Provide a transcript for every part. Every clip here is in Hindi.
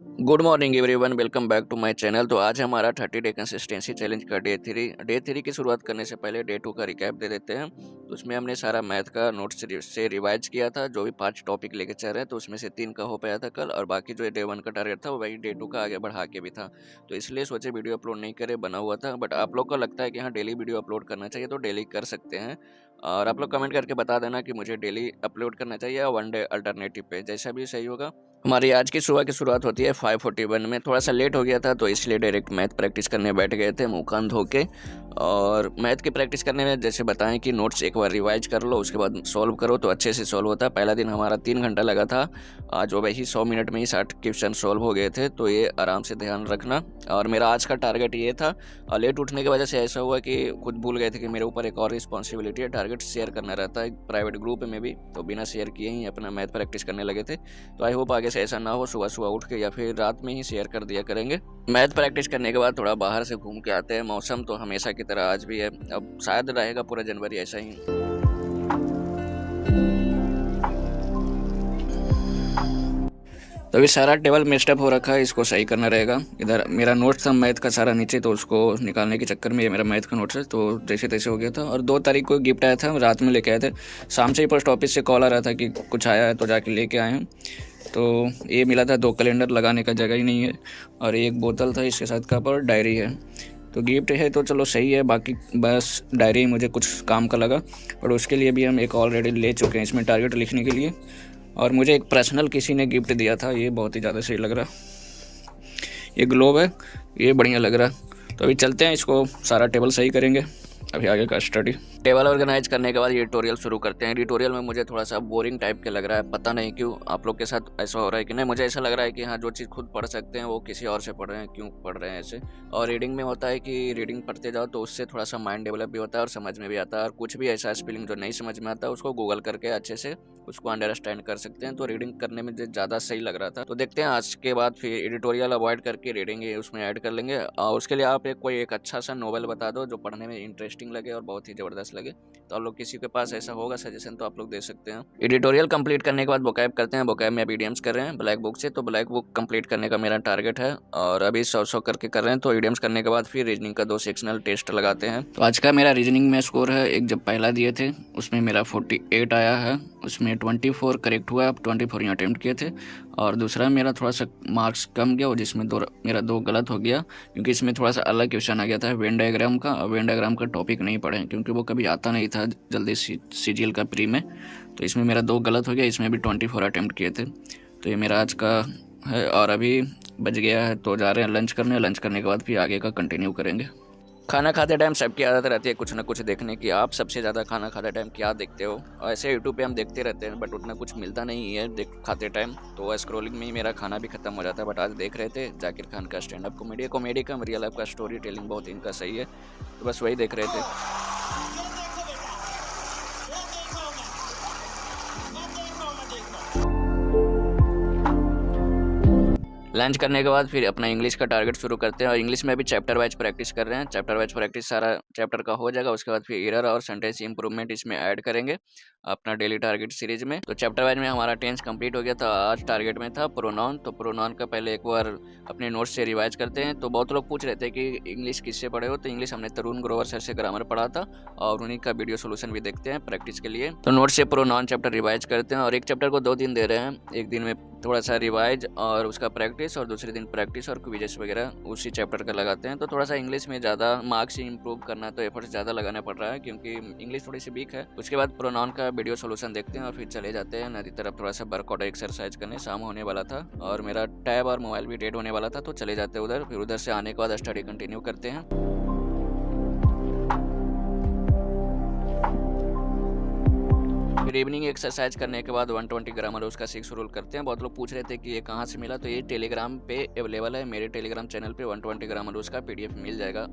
Good morning everyone, welcome back to my channel. तो आज हमारा 30 डे कंसिस्टेंसी चैलेंज का डे थ्री की शुरुआत करने से पहले डे टू का रिकैप दे देते हैं। तो उसमें हमने सारा मैथ का नोट्स से रिवाइज किया था। जो भी 5 टॉपिक लेके चल रहे हैं तो उसमें से 3 का हो पाया था कल, और बाकी जो डे 1 का टारगेट था वही डे 2 का आगे बढ़ा के भी था। तो इसलिए सोचे वीडियो अपलोड नहीं करे, बना हुआ था। बट आप लोग को लगता है कि हाँ डेली वीडियो अपलोड करना चाहिए तो डेली कर सकते हैं। और आप लोग कमेंट करके बता देना कि मुझे डेली अपलोड करना चाहिए या वन डे अल्टरनेटिव पे, जैसा भी सही होगा। हमारी आज की सुबह की शुरुआत होती है 5:41 में। थोड़ा सा लेट हो गया था तो इसलिए डायरेक्ट मैथ प्रैक्टिस करने बैठ गए थे मुँह कान धो के। और मैथ की प्रैक्टिस करने में जैसे बताएं कि नोट्स एक बार रिवाइज कर लो, उसके बाद सॉल्व करो तो अच्छे से सॉल्व होता है। पहला दिन हमारा 3 घंटा लगा था, आज वो वही 100 मिनट में ही 60 क्वेश्चन सॉल्व हो गए थे। तो ये आराम से ध्यान रखना। और मेरा आज का टारगेट ये था, और लेट उठने की वजह से ऐसा हुआ कि खुद भूल गए थे कि मेरे ऊपर एक और रिस्पॉन्सिबिलिटी है, टारगेट शेयर करना रहता है प्राइवेट ग्रुप में भी। तो बिना शेयर किए ही अपना मैथ प्रैक्टिस करने लगे थे। तो आई होप आगे से ऐसा ना हो, सुबह सुबह उठ के या फिर रात में ही शेयर कर दिया करेंगे। मैथ प्रैक्टिस करने के बाद थोड़ा बाहर से घूम के आते हैं। मौसम तो हमेशा की तरह आज भी है, अब शायद रहेगा पूरा जनवरी ऐसा ही। तो अभी सारा टेबल मेस्टअप हो रखा है, इसको सही करना रहेगा। इधर मेरा नोट्स था मैथ का सारा नीचे, तो उसको निकालने के चक्कर में ये मेरा मैथ का नोट्स है तो जैसे तैसे हो गया था। और 2 तारीख को गिफ्ट आया था, रात में लेके आए थे। शाम से ही पोस्ट ऑफिस से कॉल आ रहा था कि कुछ आया है तो जाके लेके आए हैं। तो ये मिला था, 2 कैलेंडर लगाने का जगह ही नहीं है, और एक बोतल था, इसके साथ कप और डायरी है। तो गिफ्ट है तो चलो सही है, बाकी बस डायरी मुझे कुछ काम का लगा। और उसके लिए भी हम एक ऑलरेडी ले चुके हैं इसमें टारगेट लिखने के लिए। और मुझे एक पर्सनल किसी ने गिफ्ट दिया था, ये बहुत ही ज़्यादा सही लग रहा। ये ग्लोब है, ये बढ़िया लग रहा। तो अभी चलते हैं, इसको सारा टेबल सही करेंगे, अभी आगे का स्टडी। टेबल ऑर्गेनाइज करने के बाद ये ट्यूटोरियल शुरू करते हैं। ट्यूटोरियल में मुझे थोड़ा सा बोरिंग टाइप के लग रहा है, पता नहीं क्यों। आप लोग के साथ ऐसा हो रहा है कि नहीं? मुझे ऐसा लग रहा है कि हाँ जो चीज़ खुद पढ़ सकते हैं वो किसी और से पढ़ रहे हैं, क्यों पढ़ रहे हैं ऐसे। और रीडिंग में होता है कि रीडिंग पढ़ते जाओ तो उससे थोड़ा सा माइंड डेवलप भी होता है और समझ में भी आता है। और कुछ भी ऐसा स्पेलिंग जो नहीं समझ में आता है उसको गूगल करके अच्छे से उसको अंडरस्टैंड कर सकते हैं। तो रीडिंग करने में ज़्यादा सही लग रहा था। तो देखते हैं आज के बाद फिर एडिटोरियल अवॉइड करके रीडिंग उसमें ऐड कर लेंगे। और उसके लिए आप कोई एक अच्छा सा नोवेल बता दो जो पढ़ने में इंटरेस्टिंग लगे और बहुत ही ज़बरदस्त लगे। तो आप लोग किसी के पास ऐसा होगा सजेशन तो आप लोग दे सकते हैं। एडिटोरियल कंप्लीट करने के बाद वोकैब करते हैं। वोकैब में अभी इडियम्स कर रहे हैं ब्लैक बुक से, तो ब्लैक बुक कंप्लीट करने का मेरा टारगेट है और अभी 100 करके कर रहे हैं। तो इडियम्स करने के बाद फिर रीजनिंग का 2 सेक्शनल टेस्ट लगाते हैं। तो आज का मेरा रीजनिंग में स्कोर है, एक जब पहला दिए थे उसमें मेरा 48 आया है, उसमें 24 करेक्ट हुआ, 24 यहाँ अटेम्प्ट किए थे। और दूसरा मेरा थोड़ा सा मार्क्स कम गया, और जिसमें मेरा 2 गलत हो गया, क्योंकि इसमें थोड़ा सा अलग क्वेश्चन आ गया था वेन डायग्राम का। और वेन डायग्राम का टॉपिक नहीं पढ़े क्योंकि वो कभी आता नहीं था जल्दी सीजीएल का प्री में। तो इसमें मेरा 2 गलत हो गया, इसमें भी 24 अटेम्प्ट किए थे। तो ये मेरा आज का है, और अभी बज गया है तो जा रहे हैं लंच करने। लंच करने के बाद फिर आगे का कंटिन्यू करेंगे। खाना खाते टाइम सबकी आदत रहती है कुछ ना कुछ देखने की। आप सबसे ज़्यादा खाना खाते टाइम क्या देखते हो? ऐसे यूट्यूब पे हम देखते रहते हैं बट उतना कुछ मिलता नहीं है खाते टाइम, तो स्क्रोलिंग में ही मेरा खाना भी खत्म हो जाता है। बट आज देख रहे थे जाकिर खान का स्टैंड अप कॉमेडी का, रियल लाइफ का स्टोरी टेलिंग बहुत इनका सही है, तो बस वही देख रहे थे। लंच करने के बाद फिर अपना इंग्लिश का टारगेट शुरू करते हैं। और इंग्लिश में भी चैप्टर वाइज प्रैक्टिस कर रहे हैं। चैप्टर वाइज प्रैक्टिस सारा चैप्टर का हो जाएगा, उसके बाद फिर एरर और सेंटेंस इंप्रूवमेंट इसमें ऐड करेंगे अपना डेली टारगेट सीरीज में। तो चैप्टर वाइज में हमारा टेंस कंप्लीट हो गया था। आज टारगेट में था प्रोनाउन, तो प्रोनाउन का पहले एक बार अपने नोट्स से रिवाइज करते हैं। तो बहुत लोग पूछ रहे थे कि इंग्लिश किससे पढ़े हो, तो इंग्लिश हमने तरुण ग्रोवर सर से ग्रामर पढ़ा था, और उन्हीं का वीडियो सोल्यूशन भी देखते हैं प्रैक्टिस के लिए। तो नोट्स से प्रोनाउन चैप्टर रिवाइज करते हैं, और एक चैप्टर को 2 दिन दे रहे हैं। एक दिन में थोड़ा सा रिवाइज और उसका प्रैक्टिस, और दूसरे दिन प्रैक्टिस और क्विजेस वगैरह उसी चैप्टर का लगाते हैं। तो थोड़ा सा इंग्लिश में ज़्यादा मार्क्स इंप्रूव करना, तो एफर्ट्स ज़्यादा लगाना पड़ रहा है क्योंकि इंग्लिश थोड़ी सी वीक है। उसके बाद प्रोनाउन का वीडियो सोल्यूशन देखते हैं और फिर चले जाते हैं नदी तरफ थोड़ा सा वर्कआउट एक्सरसाइज करने। शाम होने वाला था और मेरा टैब और मोबाइल भी डेड होने वाला था, तो चले जाते उधर। फिर उधर से आने के बाद स्टडी कंटिन्यू करते हैं। फिर इवनिंग एक्सरसाइज करने के बाद 120 ग्रामर उसका 6 रूल करते हैं। बहुत लोग पूछ रहे थे कि ये कहाँ से मिला, तो ये टेलीग्राम पे अवेलेबल है। मेरे टेलीग्राम चैनल पे 120 ग्रामर उसका पीडीएफ मिल जाएगा।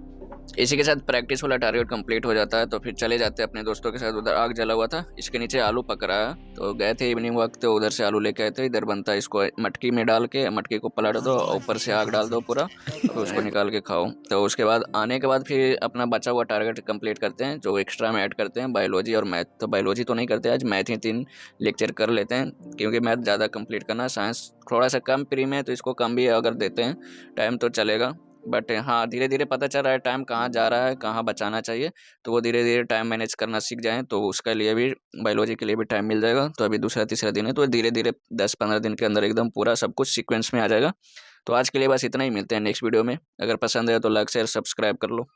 इसी के साथ प्रैक्टिस वाला टारगेट कंप्लीट हो जाता है। तो फिर चले जाते हैं अपने दोस्तों के साथ। उधर आग जला हुआ था, इसके नीचे आलू पक रहा है, तो गए थे इवनिंग वक्त, तो उधर से आलू लेके आए थे। इधर बनता है, इसको मटकी में डाल के मटकी को पलट दो, ऊपर से आग डाल दो पूरा, तो उसको निकाल के खाओ। तो उसके बाद आने के बाद फिर अपना बचा हुआ टारगेट कंप्लीट करते हैं, जो एक्स्ट्रा में ऐड करते हैं बायोलॉजी और मैथ। तो बायोलॉजी तो नहीं करते आज, मैथ ही 3 लेक्चर कर लेते हैं, क्योंकि मैथ ज़्यादा कंप्लीट करना, साइंस थोड़ा सा कम प्री में है तो इसको कम भी अगर देते हैं टाइम तो चलेगा। बट हाँ, धीरे धीरे पता चल रहा है टाइम कहाँ जा रहा है, कहाँ बचाना चाहिए, तो वो धीरे धीरे टाइम मैनेज करना सीख जाएँ तो उसके लिए भी, बायोलॉजी के लिए भी टाइम मिल जाएगा। तो अभी दूसरा तीसरा दिन है तो धीरे धीरे 10-15 दिन के अंदर एकदम पूरा सब कुछ सीक्वेंस में आ जाएगा। तो आज के लिए बस इतना ही, मिलते हैं नेक्स्ट वीडियो में। अगर पसंद है तो लाइक शेयर सब्सक्राइब कर लो।